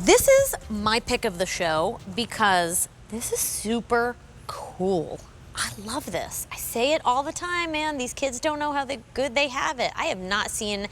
This is my pick of the show because this is super cool. I love this. I say it all the time, man. These kids don't know how good they have it. I have not seen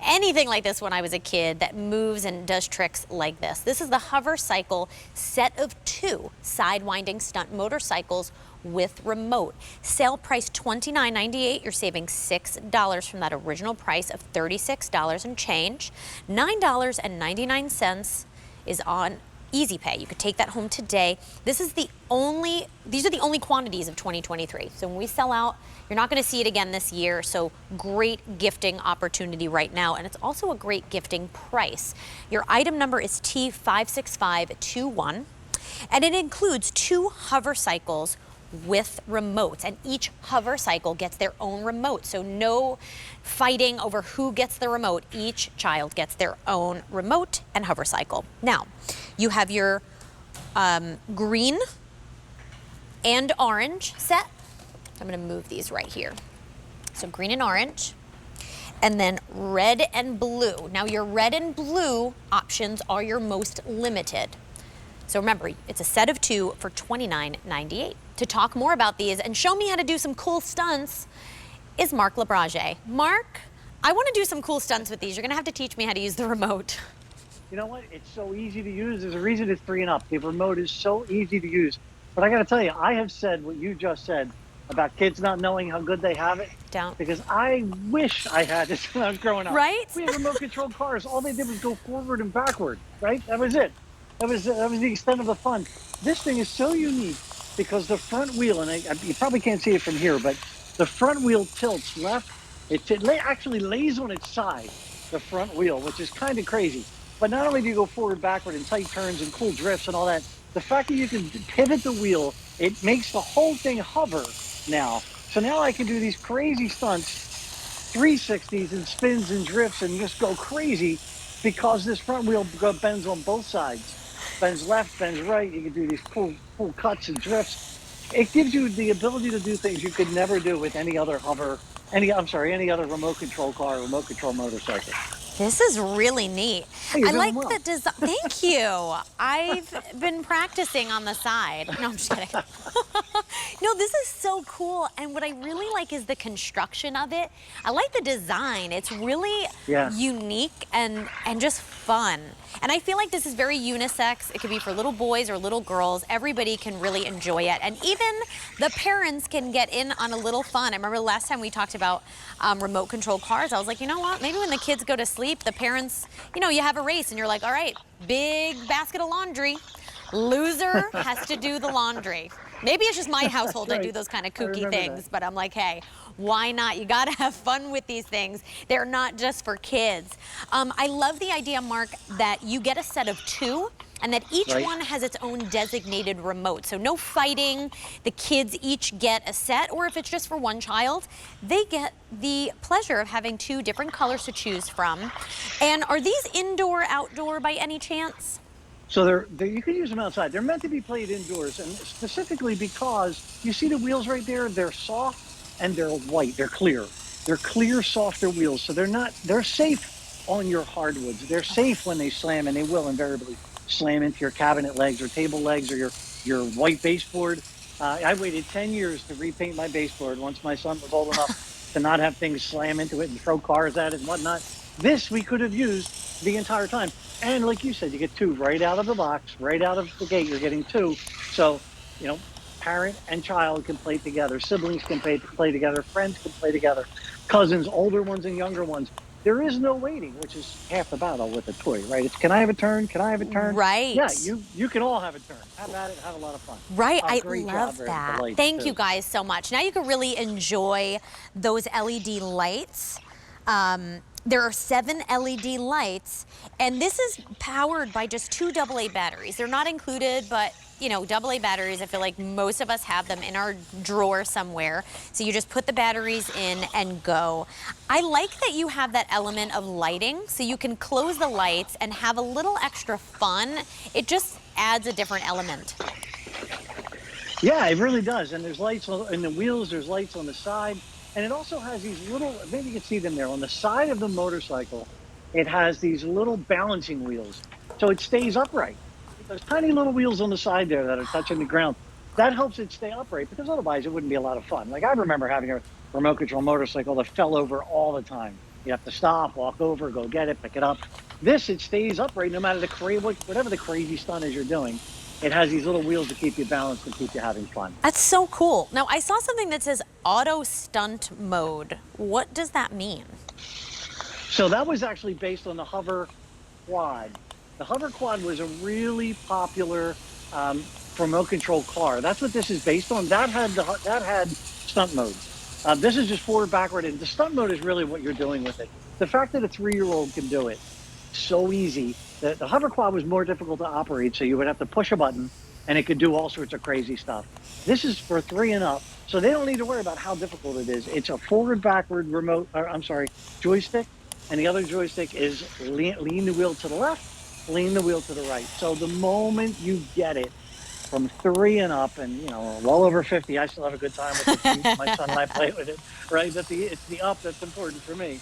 anything like this when I was a kid that moves and does tricks like this. This is the HoverCycle set of 2 Sidewinding Stunt motorcycles with remote. Sale price $29.98. You're saving $6 from that original price of $36 and change. $9.99 is on Easy Pay. You could take that home today. These are the only quantities of 2023. So when we sell out, you're not going to see it again this year. So great gifting opportunity right now. And it's also a great gifting price. Your item number is T56521. And it includes 2 HoverCycles with remotes, and each HoverCycle gets their own remote, so no fighting over who gets the remote. Each child gets their own remote and HoverCycle. Now, you have your green and orange set. I'm going to move these right here. So green and orange, and then red and blue. Now, your red and blue options are your most limited. So remember, it's a set of 2 for $29.98. To talk more about these and show me how to do some cool stunts is Mark Labrage. Mark, I want to do some cool stunts with these. You're going to have to teach me how to use the remote. You know what? It's so easy to use. There's a reason it's 3 and up. The remote is so easy to use. But I got to tell you, I have said what you just said about kids not knowing how good they have it. Don't. Because I wish I had this when I was growing up. Right? We had remote control cars. All they did was go forward and backward, right? That was it. That was the extent of the fun. This thing is so unique because the front wheel, and you probably can't see it from here, but the front wheel tilts left. It actually lays on its side, the front wheel, which is kind of crazy. But not only do you go forward, backward, in tight turns and cool drifts and all that, the fact that you can pivot the wheel, it makes the whole thing hover now. So now I can do these crazy stunts, 360s and spins and drifts and just go crazy because this front wheel bends on both sides. Bends left, bends right. You can do these cool cuts and drifts. It gives you the ability to do things you could never do with any other any other remote control car, remote control motorcycle. This is really neat. Hey, I like the design. Thank you. I've been practicing on the side. No, I'm just kidding. No, this is so cool. And what I really like is the construction of it. I like the design. It's really unique and just fun. And I feel like this is very unisex. It could be for little boys or little girls. Everybody can really enjoy it. And even the parents can get in on a little fun. I remember last time we talked about remote control cars. I was like, you know what? Maybe when the kids go to sleep, the parents, you have a race and you're like, all right, big basket of laundry. Loser has to do the laundry. Maybe it's just my household. I do those kind of kooky things, but I'm like, hey, why not? You got to have fun with these things. They're not just for kids. I love the idea, Mark, that you get a set of 2 and that each one has its own designated remote. So no fighting. The kids each get a set, or if it's just for one child, they get the pleasure of having 2 different colors to choose from. And are these indoor, outdoor by any chance? So you can use them outside. They're meant to be played indoors, and specifically because you see the wheels right there. They're soft and they're white. They're clear. They're clear, softer wheels. So they're safe on your hardwoods. They're safe when they slam, and they will invariably slam into your cabinet legs or table legs or your white baseboard. I waited 10 years to repaint my baseboard once my son was old enough to not have things slam into it and throw cars at it and whatnot. This we could have used the entire time. And like you said, you get 2 right out of the box, right out of the gate. You're getting 2. So, parent and child can play together. Siblings can play together. Friends can play together. Cousins, older ones and younger ones. There is no waiting, which is half the battle with a toy, right? It's, can I have a turn? Can I have a turn? Right. Yeah, you can all have a turn. Have at it. Have a lot of fun. Right. I love that. Thank you guys so much. Now you can really enjoy those LED lights. There are 7 LED lights, and this is powered by just 2 AA batteries. They're not included, but AA batteries, I feel like most of us have them in our drawer somewhere. So you just put the batteries in and go. I like that you have that element of lighting, so you can close the lights and have a little extra fun. It just adds a different element. Yeah, it really does. And there's lights in the wheels, there's lights on the side. And it also has these little, maybe you can see them there, on the side of the motorcycle, it has these little balancing wheels. so it stays upright. Those tiny little wheels on the side there that are touching the ground, that helps it stay upright, because otherwise it wouldn't be a lot of fun. Like, I remember having a remote control motorcycle that fell over all the time. You have to stop, walk over, go get it, pick it up. This, it stays upright no matter whatever the crazy stunt is you're doing. It has these little wheels to keep you balanced and keep you having fun. That's so cool. Now, I saw something that says auto stunt mode. What does that mean? So that was actually based on the Hover Quad. The Hover Quad was a really popular remote control car. That's what this is based on. That had stunt mode. This is just forward, backward, and the stunt mode is really what you're doing with it. The fact that a 3-year-old can do it so easy. The Hover Quad was more difficult to operate, so you would have to push a button, and it could do all sorts of crazy stuff. This is for 3 and up, so they don't need to worry about how difficult it is. It's a forward, backward joystick, and the other joystick is lean the wheel to the left, lean the wheel to the right. So the moment you get it from 3 and up, and well over 50, I still have a good time with it. My son and I play with it, right? But it's the up that's important for me.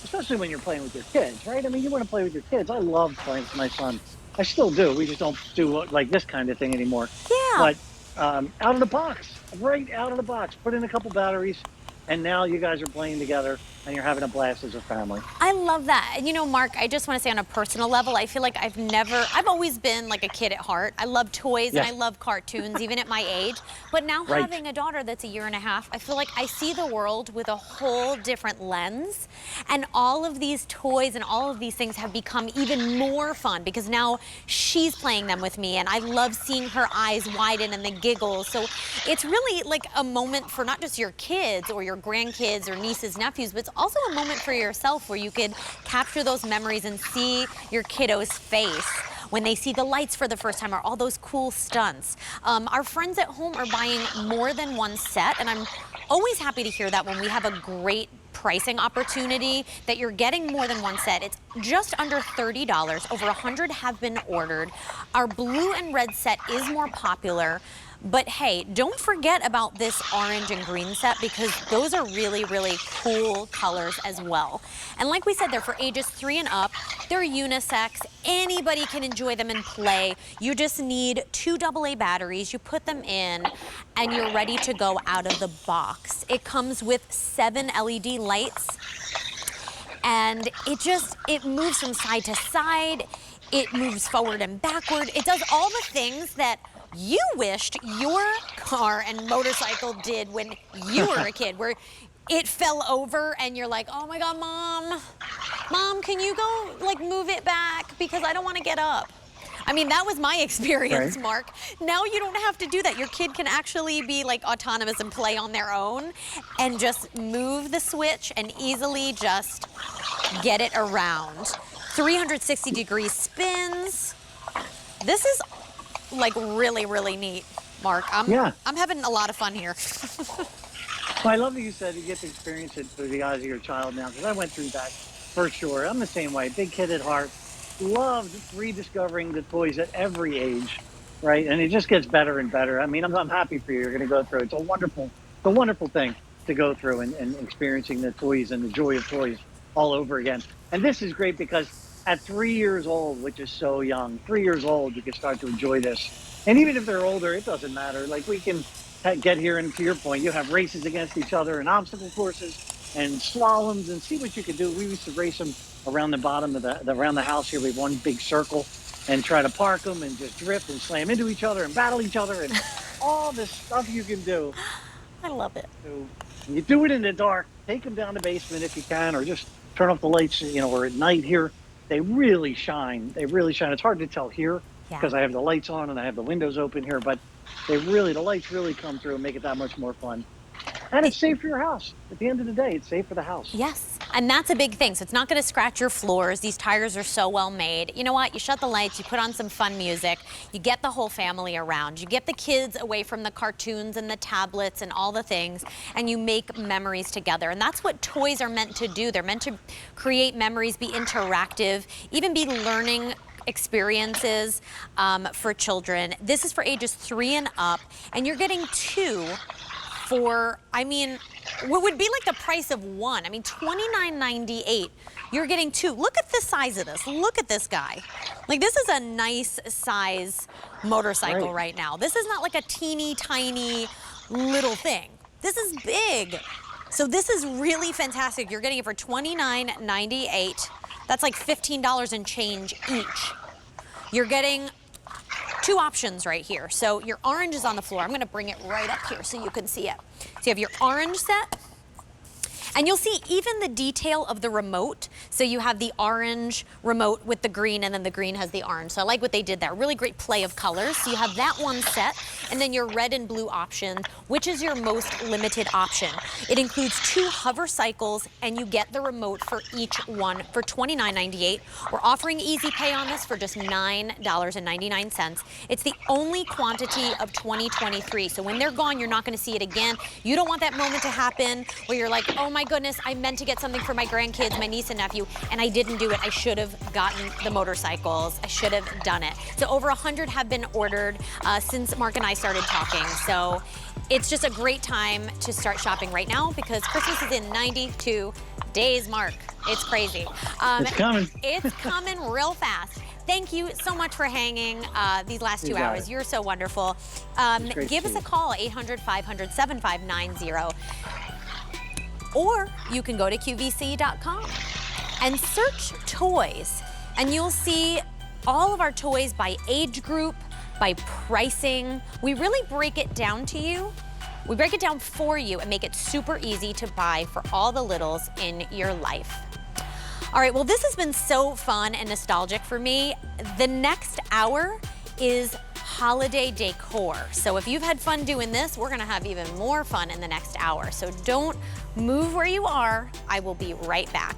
Especially when you're playing with your kids, right? I mean, you want to play with your kids. I love playing with my son. I still do. We just don't do like this kind of thing anymore. Yeah. But out of the box, right out of the box, put in a couple batteries, and now you guys are playing together and you're having a blast as a family. I love that. And Mark, I just want to say on a personal level, I feel like I've always been like a kid at heart. I love toys and I love cartoons, even at my age. But now having a daughter that's a 1.5 years, I feel like I see the world with a whole different lens. And all of these toys and all of these things have become even more fun because now she's playing them with me, and I love seeing her eyes widen and the giggles. So it's really like a moment for not just your kids or your grandkids or nieces, nephews, but it's also a moment for yourself where you could capture those memories and see your kiddo's face when they see the lights for the first time or all those cool stunts. Our friends at home are buying more than one set, and I'm always happy to hear that when we have a great pricing opportunity that you're getting more than one set. It's just under $30. Over 100 have been ordered. Our blue and red set is more popular. But hey, don't forget about this orange and green set because those are really, really cool colors as well. And like we said, they're for ages 3 and up. They're unisex. Anybody can enjoy them and play. You just need 2 AA batteries. You put them in and you're ready to go out of the box. It comes with 7 LED lights and it moves from side to side. It moves forward and backward. It does all the things that you wished your car and motorcycle did when you were a kid, where it fell over and you're like, oh my God, Mom, can you go like move it back because I don't want to get up. I mean, that was my experience, right. Mark. Now you don't have to do that. Your kid can actually be like autonomous and play on their own and just move the switch and easily just get it around. 360-degree spins. This is like really, really neat, Mark. I'm having a lot of fun here. Well, I love that you said you get to experience it through the eyes of your child now, because I went through that for sure. I'm the same way, big kid at heart. Loved rediscovering the toys at every age, right? And it just gets better and better. I mean, I'm happy for you. You're going to go through it. It's a wonderful thing to go through and experiencing the toys and the joy of toys all over again. And this is great because at 3 years old, which is so young, 3 years old, you can start to enjoy this. And even if they're older, it doesn't matter. Like, we can get here, and to your point, you have races against each other and obstacle courses and slaloms, and see what you can do. We used to race them around the bottom of around the house here. We have one big circle and try to park them and just drift and slam into each other and battle each other and all the stuff you can do. I love it. So you do it in the dark. Take them down the basement if you can, or just turn off the lights, or at night here. They really shine. They really shine. It's hard to tell here because I have the lights on and I have the windows open here, but the lights really come through and make it that much more fun. And it's safe for your house. At the end of the day, it's safe for the house. Yes, and that's a big thing. So it's not going to scratch your floors. These tires are so well made. You know what? You shut the lights, you put on some fun music, you get the whole family around, you get the kids away from the cartoons and the tablets and all the things, and you make memories together. And that's what toys are meant to do. They're meant to create memories, be interactive, even be learning experiences for children. This is for ages 3 and up, and you're getting 2 for, I mean, what would be like the price of 1. I mean, $29.98 you're getting 2. Look at the size of this. Look at this guy. Like, this is a nice size motorcycle right now. This is not like a teeny tiny little thing. This is big. So this is really fantastic. You're getting it for $29.98. That's like $15 and change each. You're getting 2 options right here. So your orange is on the floor. I'm gonna bring it right up here so you can see it. So you have your orange set, and you'll see even the detail of the remote. So you have the orange remote with the green, and then the green has the orange. So I like what they did there. Really great play of colors. So you have that one set, and then your red and blue option, which is your most limited option. It includes 2 HoverCycles, and you get the remote for each one for $29.98. We're offering easy pay on this for just $9.99. It's the only quantity of 2023. So when they're gone, you're not gonna see it again. You don't want that moment to happen where you're like, oh my goodness, I meant to get something for my grandkids, my niece and nephew, and I didn't do it. I should have gotten the motorcycles. I should have done it. So over 100 have been ordered since Mark and I started talking. So it's just a great time to start shopping right now because Christmas is in 92 days, Mark. It's crazy. It's coming. It's coming real fast. Thank you so much for hanging these last 2 hours. You're so wonderful. Give us a call, 800-500-7590. Or you can go to QVC.com and search toys, and you'll see all of our toys by age group, by pricing. We really break it down to you. We break it down for you and make it super easy to buy for all the littles in your life. All right, well, this has been so fun and nostalgic for me. The next hour is holiday decor. So if you've had fun doing this, we're gonna have even more fun in the next hour. So don't move where you are. I will be right back.